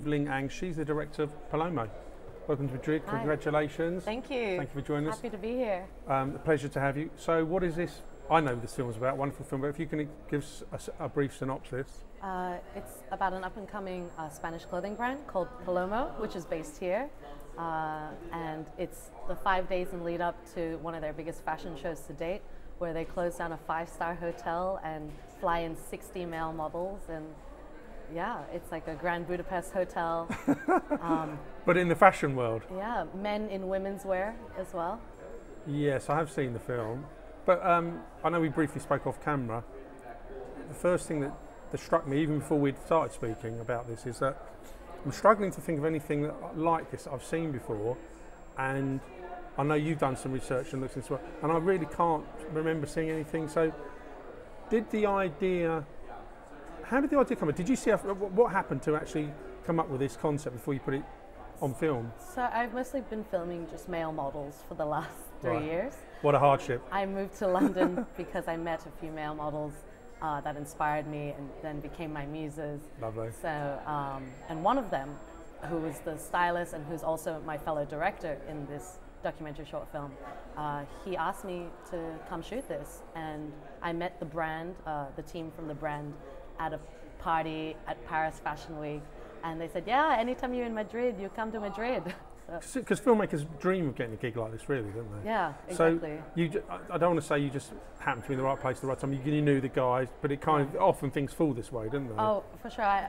with Ling Ang. She's the director of Palomo. Welcome to Madrid. Hi. Congratulations. Thank you. Thank you for joining us. Happy to be here. A pleasure to have you. So what is this? I know this film is about, wonderful film, but if you can give us a brief synopsis. It's about an up-and-coming Spanish clothing brand called Palomo, which is based here. And it's the 5 days in lead up to one of their biggest fashion shows to date, where they close down a 5-star hotel and fly in 60 male models. And yeah, it's like a Grand Budapest hotel. But in the fashion world. Yeah, men in women's wear as well. Yes, I have seen the film. But I know we briefly spoke off camera. The first thing that struck me, even before we'd started speaking about this, is that I'm struggling to think of anything like this that I've seen before. And I know you've done some research and looked into it, and I really can't remember seeing anything. So how did the idea come up? Did you see what happened to actually come up with this concept before you put it on film? So I've mostly been filming just male models for the last 3 years. What a hardship. I moved to London because I met a few male models that inspired me and then became my muses. Lovely. So, and one of them, who was the stylist and who's also my fellow director in this documentary short film, he asked me to come shoot this. And I met the brand, the team from the brand, at a party at Paris Fashion Week. And they said, yeah, anytime you're in Madrid, you come to Madrid. Because filmmakers dream of getting a gig like this, really, don't they? Yeah, exactly. So I don't want to say you just happened to be in the right place at the right time. You knew the guys, but it kind of often things fall this way, don't they? Oh, for sure.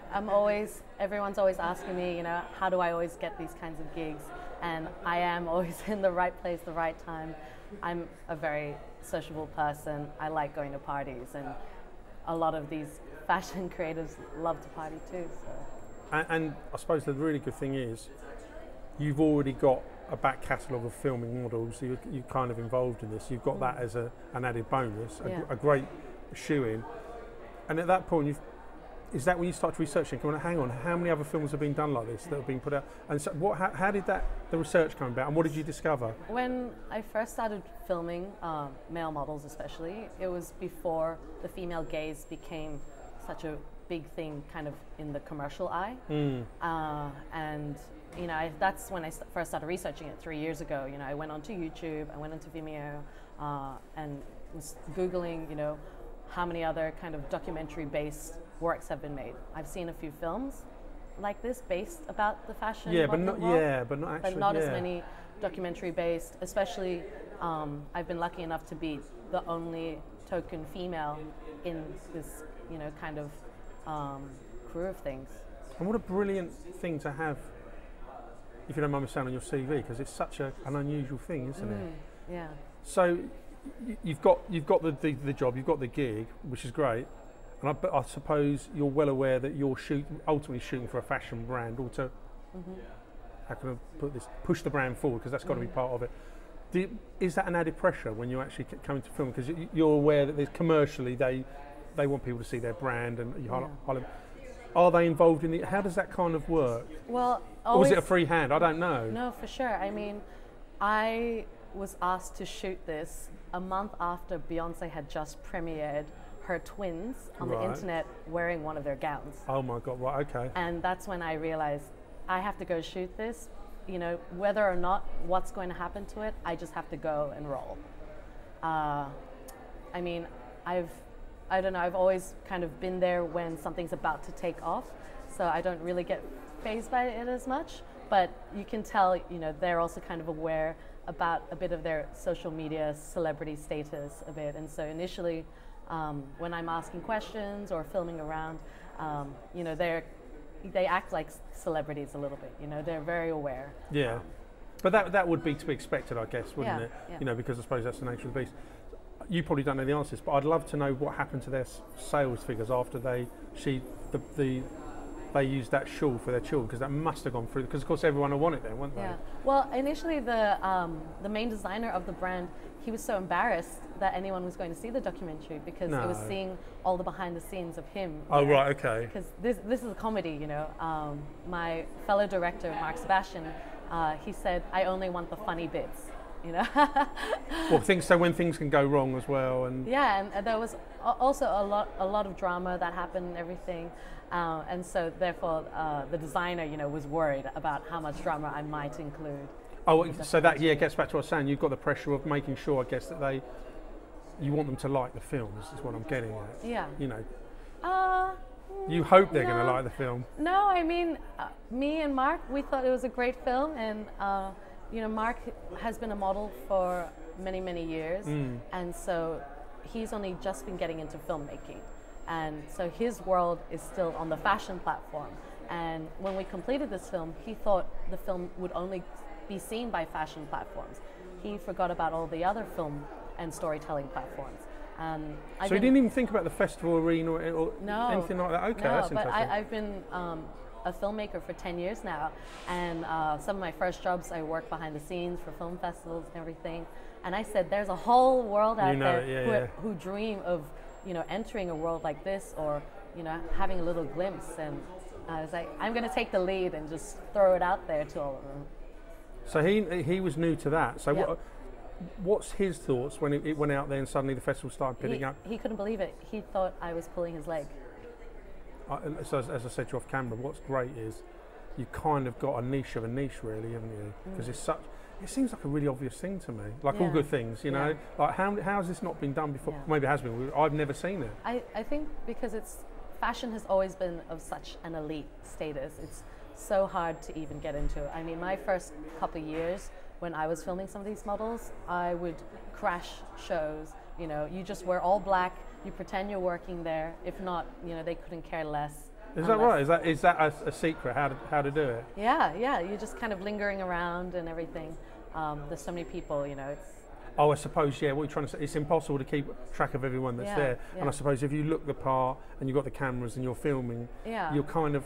Everyone's always asking me, how do I always get these kinds of gigs? And I am always in the right place, the right time. I'm a very sociable person. I like going to parties, and a lot of these fashion creatives love to party too. So. And I suppose the really good thing is, you've already got a back catalogue of filming models, so you're kind of involved in this. You've got that as an added bonus, a great shoe-in. And at that point, is that when you start researching, hang on, how many other films have been done like this that have been put out? And so how did the research come about, and what did you discover? When I first started filming male models especially, it was before the female gaze became such a big thing kind of in the commercial eye. And that's when I first started researching it 3 years ago. I went onto YouTube, I went onto Vimeo, and was Googling, how many other kind of documentary-based works have been made. I've seen a few films like this based about the fashion world, but not actually. But not as many documentary-based. Especially, I've been lucky enough to be the only token female in this, kind of crew of things. And what a brilliant thing to have, if you don't mind me saying, on your CV, because it's such an unusual thing, isn't it? Yeah. So you've got the job, you've got the gig, which is great, and I suppose you're well aware that you're ultimately shooting for a fashion brand, or to how can I put this? Push the brand forward, because that's got to be part of it. Is that an added pressure when you actually come to film, because you're aware that there's commercially they want people to see their brand, and you highlight. Are they involved in it? How does that kind of work? Well, or was it a free hand? I don't know. No, for sure. I mean, I was asked to shoot this a month after Beyonce had just premiered her twins on the internet wearing one of their gowns. Oh my God, right, okay. And that's when I realized I have to go shoot this. Whether or not what's going to happen to it, I just have to go and roll. I mean, I don't know, I've always kind of been there when something's about to take off, so I don't really get fazed by it as much, but you can tell, they're also kind of aware about a bit of their social media celebrity status a bit, and so initially, when I'm asking questions or filming around, they act like celebrities a little bit, they're very aware. Yeah, but that would be to be expected, I guess, wouldn't it? Yeah. Because I suppose that's the nature of the beast. You probably don't know the answers, but I'd love to know what happened to their sales figures after they used that shawl for their children, because that must have gone through. Because of course everyone will want it then, won't they? Yeah. Well, initially the main designer of the brand, he was so embarrassed that anyone was going to see the documentary, because it was seeing all the behind the scenes of him. Oh right, okay. Because this is a comedy, My fellow director Mark Sebastian, he said, I only want the funny bits you know. Well, so when things can go wrong as well, and yeah, and there was also a lot of drama that happened and everything, and so therefore the designer, you know, was worried about how much drama I might include. Oh, so that gets back to what I was saying. You've got the pressure of making sure, I guess, that you want them to like the film. This is what I'm getting at. Yeah. You know. You hope they're going to like the film. No, I mean, me and Mark, we thought it was a great film, and you know, Mark has been a model for many, many years, and so he's only just been getting into filmmaking, and so his world is still on the fashion platform. And when we completed this film, he thought the film would only be seen by fashion platforms. He forgot about all the other film and storytelling platforms. So you didn't even think about the festival arena or anything like that? Okay, no, that's but interesting. I've been a filmmaker for 10 years now, and some of my first jobs I worked behind the scenes for film festivals and everything. And I said, there's a whole world out there who dream of, you know, entering a world like this, or, you know, having a little glimpse. And I was like, I'm going to take the lead and just throw it out there to all of them. So he was new to that. So what's his thoughts when it went out there and suddenly the festival started picking up? He couldn't believe it. He thought I was pulling his leg. So as I said to you off camera, what's great is you kind of got a niche of a niche, really, haven't you? Because it seems like a really obvious thing to me. Like all good things, you know. Like how has this not been done before? Yeah. Maybe it has been. I've never seen it. I think because fashion has always been of such an elite status. It's so hard to even get into. I mean, my first couple of years when I was filming some of these models, I would crash shows. You know, you just wear all black, you pretend you're working there. If not, you know, they couldn't care less. Is that right? Is that a secret, how to do it? Yeah, you're just kind of lingering around and everything. There's so many people, you know, Oh, I suppose, what you're trying to say, it's impossible to keep track of everyone that's there. Yeah. And I suppose if you look the part and you've got the cameras and you're filming, you're kind of,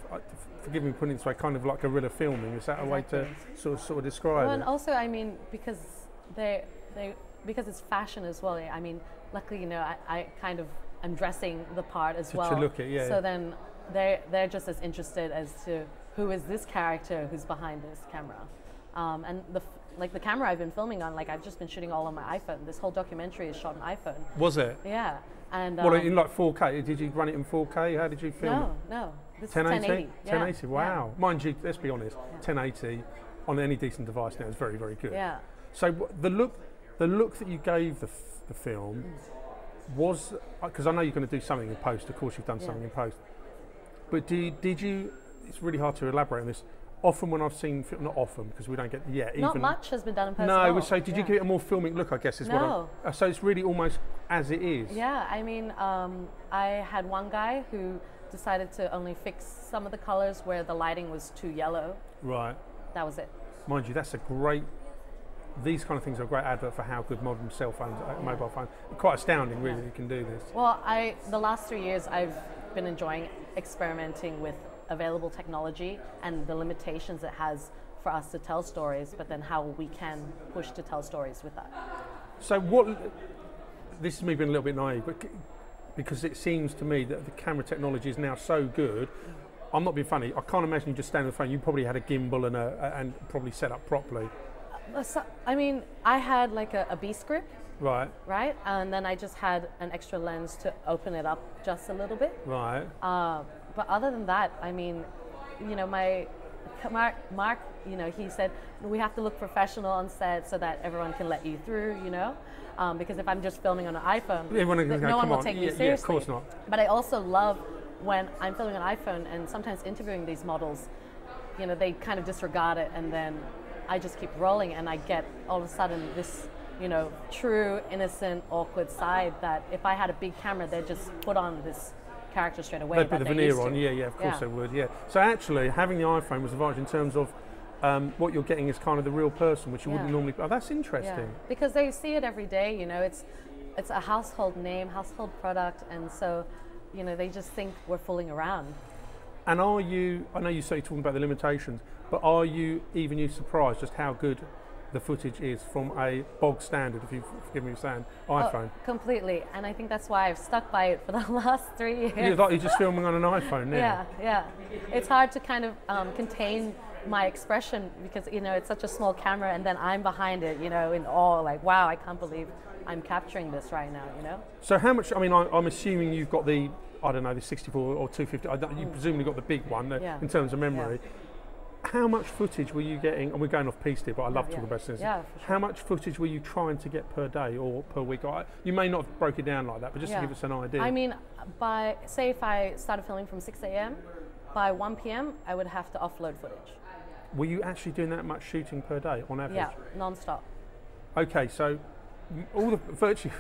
forgive me putting it this way, kind of like guerrilla filming. Is that a way to sort of describe it? And also, I mean, because because it's fashion as well. I mean, luckily, you know, I kind of am dressing the part as well. To look at, So then they're just as interested as to who is this character who's behind this camera. And the camera I've been filming on, like I've just been shooting all on my iPhone. This whole documentary is shot on iPhone. Was it? Yeah. And well, in like 4K? Did you run it in 4K? How did you film it? No. This 1080? is 1080. 1080, wow. Yeah. Mind you, let's be honest, 1080 on any decent device now is very, very good. Yeah. So the look that you gave the film was, because I know you're going to do something in post, of course you've done something in post, but did you, it's really hard to elaborate on this, often when I've seen, not often because we don't get, not much has been done in post. No, so did you give it a more filmic look, I guess is what I'm, so it's really almost as it is. Yeah, I mean, I had one guy who decided to only fix some of the colors where the lighting was too yellow. Right. That was it. Mind you, that's a great, these kind of things are a great advert for how good modern cell phones, mobile phones, quite astounding really that you can do this. Well, the last 3 years I've been enjoying experimenting with available technology and the limitations it has for us to tell stories, but then how we can push to tell stories with that. So this is me being a little bit naive, but because it seems to me that the camera technology is now so good, I'm not being funny, I can't imagine you just standing on the phone, you probably had a gimbal and probably set up properly. So, I mean, I had like a B script. Right. Right? And then I just had an extra lens to open it up just a little bit. Right. But other than that, I mean, you know, Mark, you know, he said, we have to look professional on set so that everyone can let you through, you know? Because if I'm just filming on an iPhone, no one will take me seriously. Yeah, of course not. But I also love when I'm filming on an iPhone and sometimes interviewing these models, you know, they kind of disregard it and then I just keep rolling and I get all of a sudden this, you know, true, innocent, awkward side that if I had a big camera, they'd just put on this character straight away. They'd put the veneer on, of course they would, So actually, having the iPhone was advantage in terms of what you're getting is kind of the real person, which you wouldn't normally. Oh, that's interesting. Yeah. Because they see it every day, you know, it's a household name, household product, and so, you know, they just think we're fooling around. And I know you say you're talking about the limitations, but are you surprised just how good the footage is from a bog standard, if you forgive me saying, iPhone? Oh, completely, and I think that's why I've stuck by it for the last 3 years. You're just filming on an iPhone now. Yeah. It's hard to kind of contain my expression, because it's such a small camera, and then I'm behind it, in awe, like, wow, I can't believe I'm capturing this right now. So how much? I mean, I'm assuming you've got the, I don't know, the 64 or 250. You presumably got the big one in terms of memory. Yeah. How much footage were you getting? And we're going off piece here, but I love talking about this. Yeah, for sure. How much footage were you trying to get per day or per week? You may not have broke it down like that, but just to give us an idea. I mean, say if I started filming from 6 a.m., by 1 p.m. I would have to offload footage. Were you actually doing that much shooting per day on average? Yeah, non-stop. Okay, so virtually,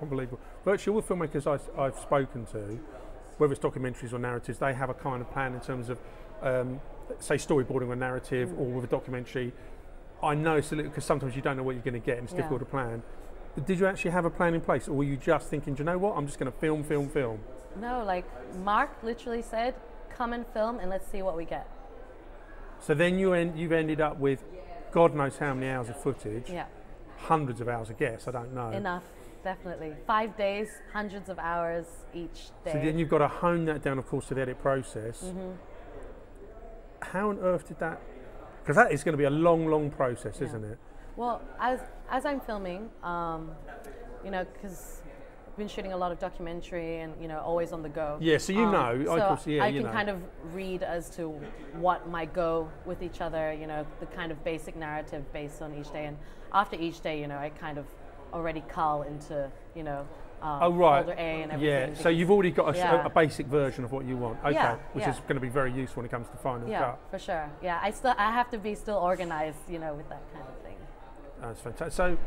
unbelievable. Virtually all the filmmakers I've spoken to, whether it's documentaries or narratives, they have a kind of plan in terms of, say, storyboarding a narrative or with a documentary. I know it's a little, because sometimes you don't know what you're going to get and it's difficult to plan. But did you actually have a plan in place, or were you just thinking, do you know what, I'm just going to film? No, like Mark literally said, come and film and let's see what we get. So then you've ended up with God knows how many hours of footage. Yeah. Hundreds of hours, I guess, I don't know. Enough, definitely. 5 days, hundreds of hours each day. So then you've got to hone that down, of course, to the edit process. Mm-hmm. How on earth did that, because that is going to be a long process, isn't it? Well, as I'm filming, because I've been shooting a lot of documentary and, always on the go. Yeah, so I can kind of read as to what might go with each other, the kind of basic narrative based on each day. And after each day, I kind of already cull into, folder A and everything. Yeah, so you've already got a basic version of what you want. Okay, which is going to be very useful when it comes to final cut. Yeah, for sure. Yeah, I have to be still organized, with that kind of thing. That's fantastic. So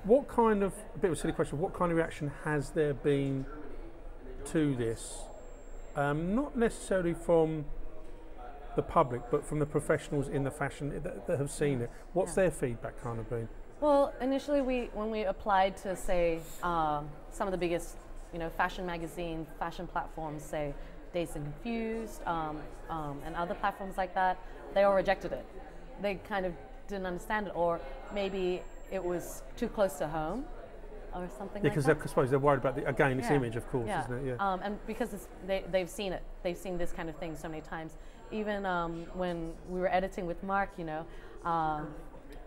what kind of, a bit of a silly question, what kind of reaction has there been to this? Not necessarily from the public, but from the professionals in the fashion that have seen it. What's their feedback kind of been? Well, initially when we applied to, say, some of the biggest, fashion magazines, fashion platforms, say Dazed and Confused, and other platforms like that, they all rejected it. They kind of didn't understand it, or maybe it was too close to home, or something like that. Yeah, because I suppose they're worried about, this image, of course, isn't it? Yeah. And because they've seen it. They've seen this kind of thing so many times. Even when we were editing with Mark,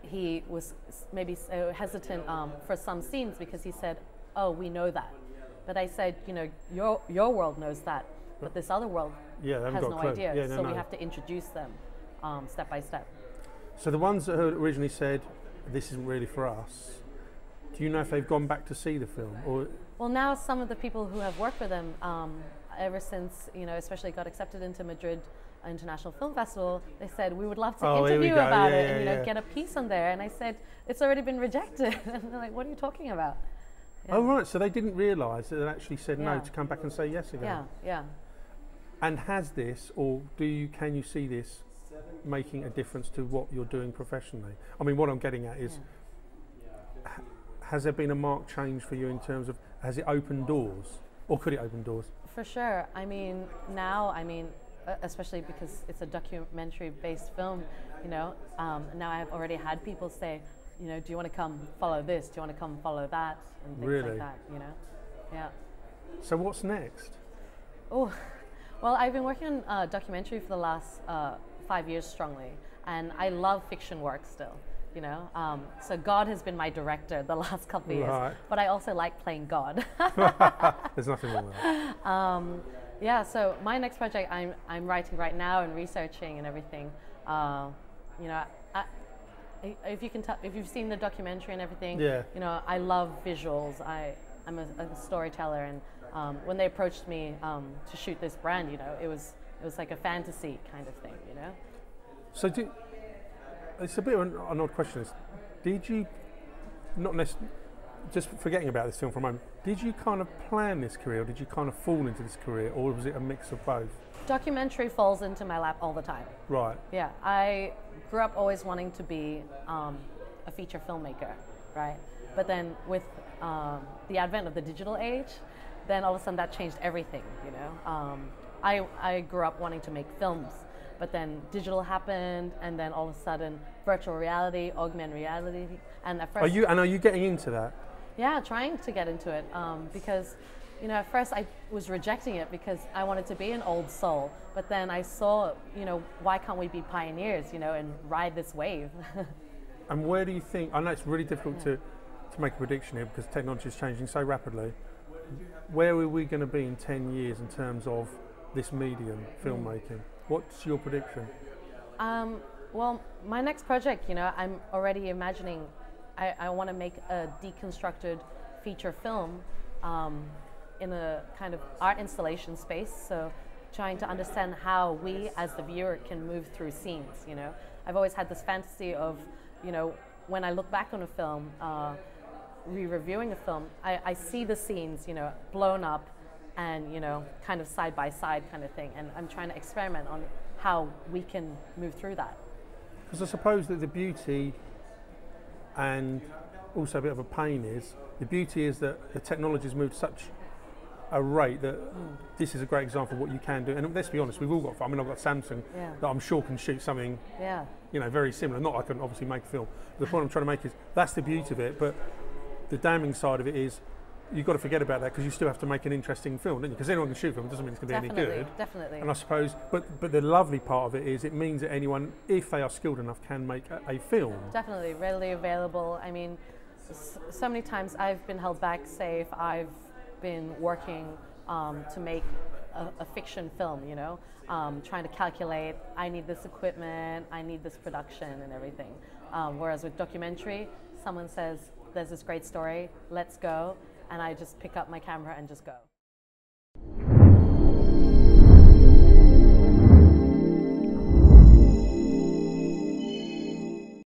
he was maybe so hesitant for some scenes because he said, "Oh, we know that," but I said, your world knows that, but this other world has no idea. We have to introduce them step by step. So the ones that had originally said, "This isn't really for us," do you know if they've gone back to see the film? Or well, now some of the people who have worked with them ever since, especially got accepted into Madrid International Film Festival, they said, we would love to interview about it and get a piece on there. And I said, it's already been rejected. And they're like, what are you talking about? Yeah. Oh, right. So they didn't realise that they actually said no to come back and say yes again. Yeah. And has this, or can you see this making a difference to what you're doing professionally? I mean, what I'm getting at is, has there been a marked change for you in terms of, has it opened doors? Or could it open doors? For sure. Now, especially because it's a documentary-based film, now I've already had people say, do you want to come follow this? Do you want to come follow that? And things like that, Yeah. So what's next? Oh, well, I've been working on a documentary for the last 5 years strongly, and I love fiction work still, So God has been my director the last couple of years, but I also like playing God. There's nothing wrong with that. So my next project I'm writing right now and researching and everything. If you've seen the documentary and everything, I love visuals. I'm a storyteller, and when they approached me to shoot this brand, it was like a fantasy kind of thing, So it's a bit of an odd question. Did you, not necessarily, just forgetting about this film for a moment, did you kind of plan this career, or did you kind of fall into this career, or was it a mix of both? Documentary falls into my lap all the time. Right. Yeah, I grew up always wanting to be a feature filmmaker, right? But then with the advent of the digital age, then all of a sudden that changed everything, I grew up wanting to make films, but then digital happened, and then all of a sudden virtual reality, augmented reality, and at first... Are you getting into that? Yeah, trying to get into it, because you know, at first I was rejecting it because I wanted to be an old soul, but then I saw, you know, why can't we be pioneers, you know, and ride this wave? And where do you think, I know it's really difficult to make a prediction here because technology is changing so rapidly. Where are we going to be in 10 years in terms of this medium, filmmaking? What's your prediction? Well, my next project, you know, I'm already imagining, I want to make a deconstructed feature film in a kind of art installation space, so trying to understand how we as the viewer can move through scenes, you know. I've always had this fantasy of, you know, when I look back on a film, re-reviewing a film, I see the scenes, you know, blown up and, you know, kind of side by side kind of thing, and I'm trying to experiment on how we can move through that. Because I suppose that the beauty and also a bit of a pain is, the beauty is that the technology has moved such a rate that this is a great example of what you can do. And let's be honest, we've all got, I mean, I've got Samsung that I'm sure can shoot something, you know, very similar. Not I can obviously make a film. The point I'm trying to make is that's the beauty of it, but the damning side of it is you've got to forget about that because you still have to make an interesting film, don't you? Because anyone can shoot a film, it doesn't mean it's going to be any good. Definitely. And I suppose, but the lovely part of it is it means that anyone, if they are skilled enough, can make a film. Definitely, readily available. I mean, so many times I've been held back, say if I've been working to make a fiction film, you know, trying to calculate, I need this equipment, I need this production and everything. Whereas with documentary, someone says, there's this great story, let's go, and I just pick up my camera and just go.